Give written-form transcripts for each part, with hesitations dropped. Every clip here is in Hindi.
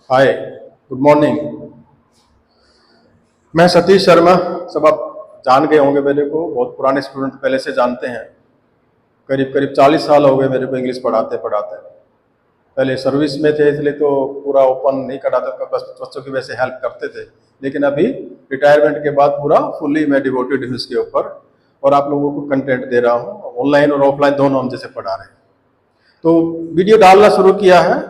हाय, गुड मॉर्निंग। मैं सतीश शर्मा। सब आप जान गए होंगे मेरे को, बहुत पुराने स्टूडेंट पहले से जानते हैं। करीब करीब 40 साल हो गए मेरे को इंग्लिश पढ़ाते पढ़ाते। पहले सर्विस में थे इसलिए तो पूरा ओपन नहीं कराता था, बस बच्चों की वैसे हेल्प करते थे। लेकिन अभी रिटायरमेंट के बाद पूरा फुल्ली मैं डिवोटेड हूँ इसके ऊपर, और आप लोगों को कंटेंट दे रहा हूँ। ऑनलाइन और ऑफलाइन दोनों हम जैसे पढ़ा रहे हैं, तो वीडियो डालना शुरू किया है।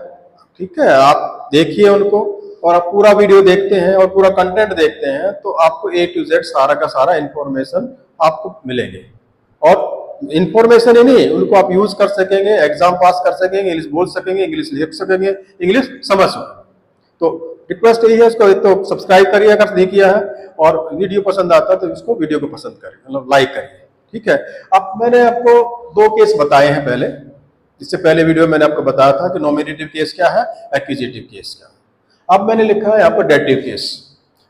ठीक है, आप देखिए उनको, और आप पूरा वीडियो देखते हैं और पूरा कंटेंट देखते हैं तो आपको A to Z सारा का सारा इंफॉर्मेशन आपको मिलेंगे। और इंफॉर्मेशन ही नहीं, उनको आप यूज कर सकेंगे, एग्जाम पास कर सकेंगे, इंग्लिश बोल सकेंगे, इंग्लिश लिख सकेंगे, इंग्लिश समझ सकेंगे। तो रिक्वेस्ट यही है, इसको तो सब्सक्राइब करिए अगर नहीं किया है, और वीडियो पसंद आता है तो इसको वीडियो को पसंद करिए, मतलब लाइक करिए। ठीक है। अब मैंने आपको दो केस बताए हैं पहले। इससे पहले वीडियो मैंने आपको बताया था कि नॉमिनेटिव केस क्या है, एक्विजिटिव केस क्या है। अब मैंने लिखा है यहाँ पर डेटिव केस।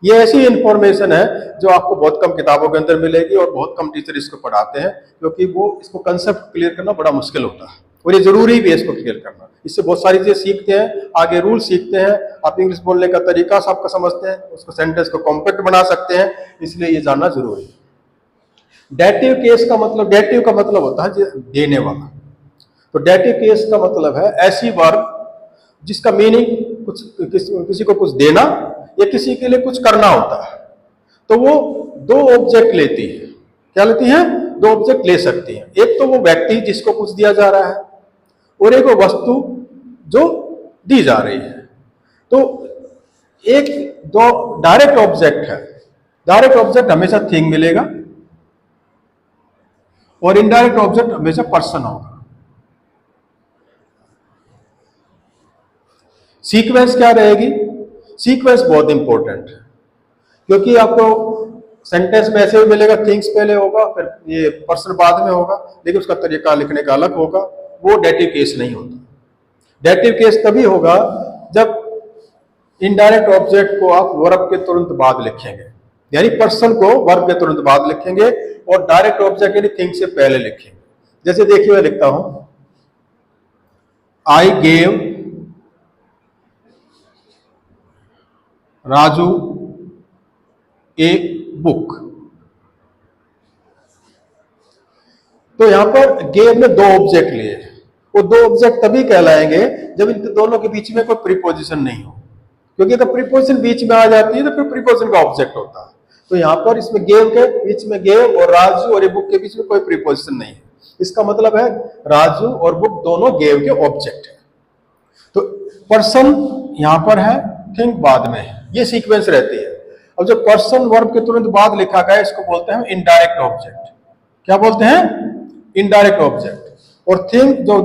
ये ऐसी इंफॉर्मेशन है जो आपको बहुत कम किताबों के अंदर मिलेगी, और बहुत कम टीचर इसको पढ़ाते हैं, क्योंकि वो इसको कंसेप्ट क्लियर करना बड़ा मुश्किल होता है, और ये जरूरी भी है इसको क्लियर करना। इससे बहुत सारी चीजें सीखते हैं, आगे रूल सीखते हैं, आप इंग्लिश बोलने का तरीका सबका समझते हैं, उसको सेंटेंस को कॉम्पैक्ट बना सकते हैं, इसलिए ये जानना जरूरी है। डेटिव केस का मतलब, डेटिव का मतलब होता है देने वाला। तो डेटिव केस का मतलब है ऐसी वर्ब जिसका मीनिंग कुछ किसी को कुछ देना या किसी के लिए कुछ करना होता है, तो वो दो ऑब्जेक्ट लेती है। क्या लेती है? दो ऑब्जेक्ट ले सकती है। एक तो वो व्यक्ति जिसको कुछ दिया जा रहा है, और एक वो वस्तु जो दी जा रही है। तो एक दो डायरेक्ट ऑब्जेक्ट है, डायरेक्ट ऑब्जेक्ट हमेशा थिंग मिलेगा, और इनडायरेक्ट ऑब्जेक्ट हमेशा पर्सन होगा। सीक्वेंस क्या रहेगी? सीक्वेंस बहुत इंपॉर्टेंट है, क्योंकि आपको सेंटेंस में ऐसे भी मिलेगा, थिंग्स पहले होगा, फिर ये पर्सन बाद में होगा, लेकिन उसका तरीका लिखने का अलग होगा। वो डेटिव केस नहीं होता। डेटिव केस तभी होगा जब इनडायरेक्ट ऑब्जेक्ट को आप वर्ब के तुरंत बाद लिखेंगे, यानी पर्सन को वर्ब के तुरंत बाद लिखेंगे, और डायरेक्ट ऑब्जेक्ट यानी थिंग से पहले लिखेंगे। जैसे देखिए, मैं लिखता हूं, I gave Raju a book. तो यहां पर गेव में दो ऑब्जेक्ट लिए, वो दो ऑब्जेक्ट तभी कहलाएंगे जब इन दोनों के बीच में कोई प्रीपोजिशन नहीं हो, क्योंकि अगर प्रीपोजिशन बीच में आ जाती है तो फिर प्रीपोजिशन का ऑब्जेक्ट होता है। तो यहां पर इसमें गेव के बीच में, गेव और राजू और ए बुक के बीच में कोई प्रीपोजिशन नहीं है। इसका मतलब है राजू और बुक दोनों गेव के ऑब्जेक्ट है। तो पर्सन यहां पर है, थिंग बाद में है, ये सीक्वेंस रहती है। और जो पर्सन वर्ब के तुरंत बाद लिखा गया इसको बोलते हैं इनडायरेक्ट ऑब्जेक्ट। क्या बोलते हैं? Indirect object. और थिंग जो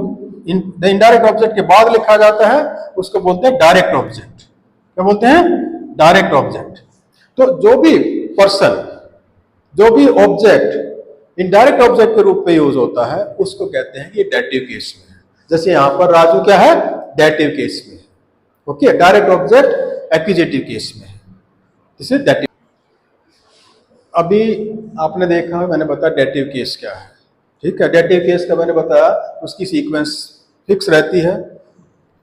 इनडायरेक्ट ऑब्जेक्ट के बाद लिखा जाता है उसको बोलते हैं डायरेक्ट ऑब्जेक्ट। क्या बोलते हैं? Direct object. तो जो भी पर्सन, जो भी ऑब्जेक्ट इनडायरेक्ट ऑब्जेक्ट के रूप में यूज होता है उसको कहते हैं ये डेटिव केस में है। जैसे यहां पर राजू क्या है? डेटिव केस में। ओके, डायरेक्ट ऑब्जेक्ट एक्विजिटिव केस में है, इसे डेटिव। अभी आपने देखा, मैंने बताया डेटिव केस क्या है। ठीक है, डेटिव केस का मैंने बताया, उसकी सीक्वेंस फिक्स रहती है,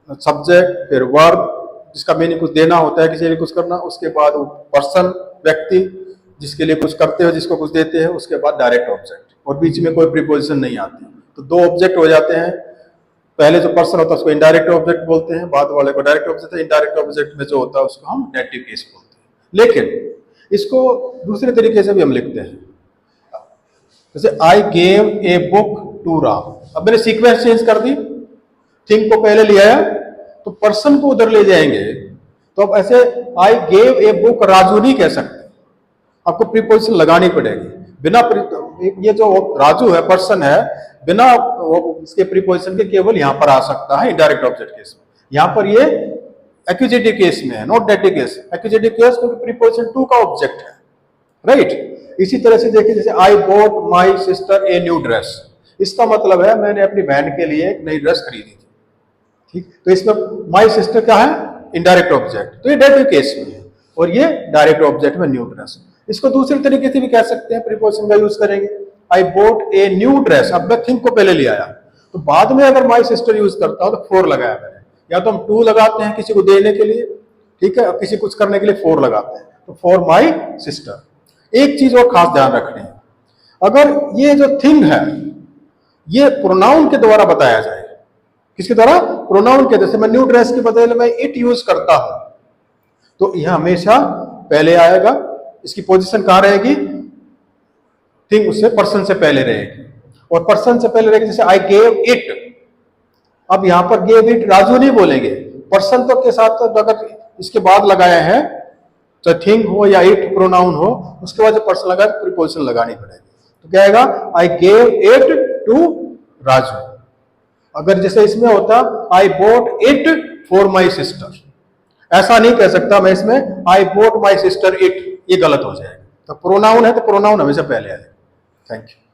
सब्जेक्ट, फिर वर्ब जिसका मीनिंग कुछ देना होता है, किसी के लिए कुछ करना, उसके बाद वो पर्सन व्यक्ति जिसके लिए कुछ करते हो, जिसको कुछ देते हैं, उसके बाद डायरेक्ट ऑब्जेक्ट, और बीच में कोई प्रीपोजिशन नहीं आती। तो दो ऑब्जेक्ट हो जाते हैं। पहले जो पर्सन होता है उसको इनडायरेक्ट ऑब्जेक्ट बोलते हैं, बाद वाले को डायरेक्ट ऑब्जेक्ट है। इनडायरेक्ट ऑब्जेक्ट में जो होता है उसको हम डेटिव केस बोलते हैं। लेकिन इसको दूसरे तरीके से भी हम लिखते हैं, जैसे I gave a book to Ram. अब मैंने सीक्वेंस चेंज कर दी, थिंग को पहले ले आया तो पर्सन को उधर ले जाएंगे। तो अब ऐसे आई गेव ए बुक राजू नहीं कह सकते, आपको प्रीपोजिशन लगानी पड़ेगी। बिना ये जो राजू है, पर्सन है, बिना इसके प्रीपोजिशन के केवल यहां पर आ सकता है इनडायरेक्ट ऑब्जेक्ट केस में। यहां पर ये एक्विजिटिव केस में है, नॉट डेटिव केस। एक्विजिटिव केस क्योंकि प्रीपोजिशन टू का ऑब्जेक्ट है, राइट। इसी तरह से देखिए, जैसे I bought my sister a new dress. इसका मतलब है मैंने अपनी बहन के लिए एक नई ड्रेस खरीदी थी। ठीक, तो इसमें माई सिस्टर क्या है? इनडायरेक्ट ऑब्जेक्ट, तो ये डेटिव केस में है, और ये डायरेक्ट ऑब्जेक्ट में न्यू ड्रेस। इसको दूसरे तरीके से भी कह सकते हैं, प्रीपोजिशन का यूज करेंगे। I bought a new dress, अब मैं थिंग को पहले ले आया, तो बाद में अगर माई सिस्टर यूज करता हूं तो फोर लगाया मैंने, या तो हम टू लगाते हैं किसी को देने के लिए, ठीक है, और किसी कुछ करने के लिए फॉर लगाते हैं, तो फॉर माई सिस्टर। एक चीज और खास ध्यान रखनी है, अगर ये जो थिंग है ये प्रोनाउन के द्वारा बताया जाए, किसके द्वारा? प्रोनाउन के। जैसे मैं न्यू ड्रेस के बदले में इट यूज करता हूं, तो यह हमेशा पहले आएगा। इसकी पोजीशन कहां रहेगी? थिंग उससे पर्सन से पहले रहेगी, और पर्सन से पहले रहेगी। जैसे आई गेव इट, अब यहां पर गेव इट राजू नहीं बोलेंगे, पर्सन तो के साथ तो अगर इसके बाद लगाया है, चाहे थिंग हो या इट प्रोनाउन हो, उसके बाद जो पर्सन लगा तो प्रीपोजिशन लगानी पड़ेगी। तो क्या आएगा? I gave it to Raju. अगर जैसे इसमें होता I bought it for my sister, ऐसा नहीं कह सकता मैं इसमें I bought my sister it, ये गलत हो जाएगा। तो प्रोनाउन है तो प्रोनाउन हमेशा पहले आएगा। Thank you.